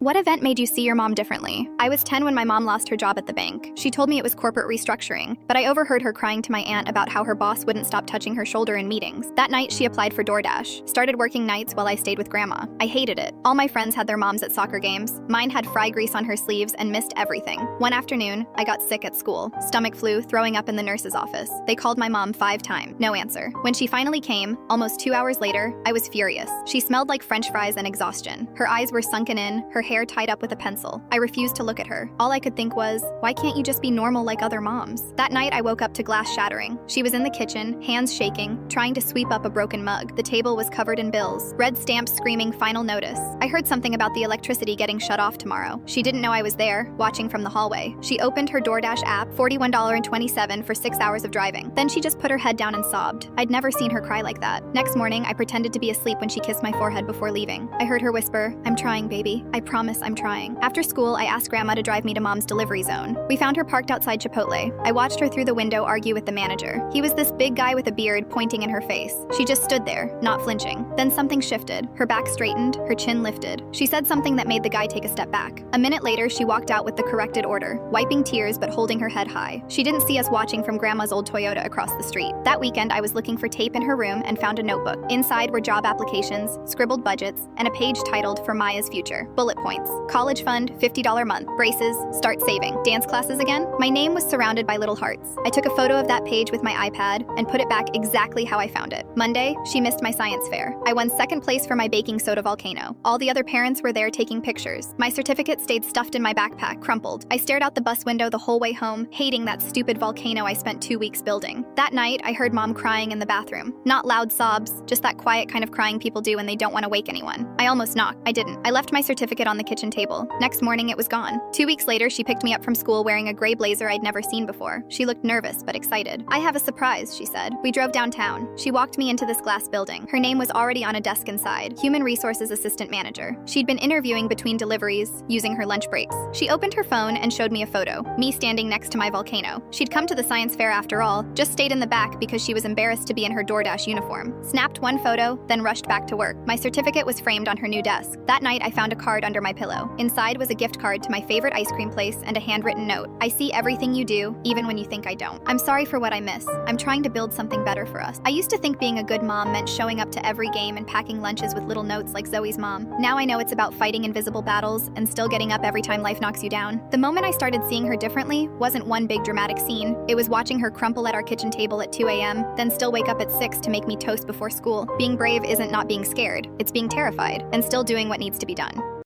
What event made you see your mom differently? I was 10 when my mom lost her job at the bank. She told me it was corporate restructuring, but I overheard her crying to my aunt about how her boss wouldn't stop touching her shoulder in meetings. That night, she applied for DoorDash, started working nights while I stayed with grandma. I hated it. All my friends had their moms at soccer games. Mine had fry grease on her sleeves and missed everything. One afternoon, I got sick at school. Stomach flu, throwing up in the nurse's office. They called my mom 5 times. No answer. When she finally came, almost 2 hours later, I was furious. She smelled like French fries and exhaustion. Her eyes were sunken in, her hair tied up with a pencil. I refused to look at her. All I could think was, why can't you just be normal like other moms? That night, I woke up to glass shattering. She was in the kitchen, hands shaking, trying to sweep up a broken mug. The table was covered in bills, red stamps screaming final notice. I heard something about the electricity getting shut off tomorrow. She didn't know I was there, watching from the hallway. She opened her DoorDash app, $41.27 for 6 hours of driving. Then she just put her head down and sobbed. I'd never seen her cry like that. Next morning, I pretended to be asleep when she kissed my forehead before leaving. I heard her whisper, "I'm trying, baby. I promise I'm trying." After school, I asked Grandma to drive me to Mom's delivery zone. We found her parked outside Chipotle. I watched her through the window argue with the manager. He was this big guy with a beard pointing in her face. She just stood there, not flinching. Then something shifted. Her back straightened, her chin lifted. She said something that made the guy take a step back. A minute later, she walked out with the corrected order, wiping tears but holding her head high. She didn't see us watching from Grandma's old Toyota across the street. That weekend, I was looking for tape in her room and found a notebook. Inside were job applications, scribbled budgets, and a page titled "For Maya's Future." Bullet points: college fund, $50 month, braces, start saving, dance classes again. My name was surrounded by little hearts. I took a photo of that page with my iPad and put it back exactly how I found it. Monday, she missed my science fair. I won second place for my baking soda volcano. All the other parents were there taking pictures. My certificate stayed stuffed in my backpack, crumpled. I stared out the bus window the whole way home, hating that stupid volcano I spent 2 weeks building. That night, I heard Mom crying in the bathroom. Not loud sobs, just that quiet kind of crying people do when they don't want to wake anyone. I almost knocked. I didn't. I left my certificate on the kitchen table. Next morning, it was gone. 2 weeks later, she picked me up from school wearing a gray blazer I'd never seen before. She looked nervous but excited. "I have a surprise," she said. We drove downtown. She walked me into this glass building. Her name was already on a desk inside, Human Resources Assistant Manager. She'd been interviewing between deliveries, using her lunch breaks. She opened her phone and showed me a photo, me standing next to my volcano. She'd come to the science fair after all, just stayed in the back because she was embarrassed to be in her DoorDash uniform. Snapped one photo, then rushed back to work. My certificate was framed on her new desk. That night, I found a card under my pillow. Inside was a gift card to my favorite ice cream place and a handwritten note. "I see everything you do, even when you think I don't. I'm sorry for what I miss. I'm trying to build something better for us." I used to think being a good mom meant showing up to every game and packing lunches with little notes like Zoe's mom. Now I know it's about fighting invisible battles and still getting up every time life knocks you down. The moment I started seeing her differently wasn't one big dramatic scene. It was watching her crumple at our kitchen table at 2 a.m., then still wake up at 6 to make me toast before school. Being brave isn't not being scared. It's being terrified and still doing what needs to be done.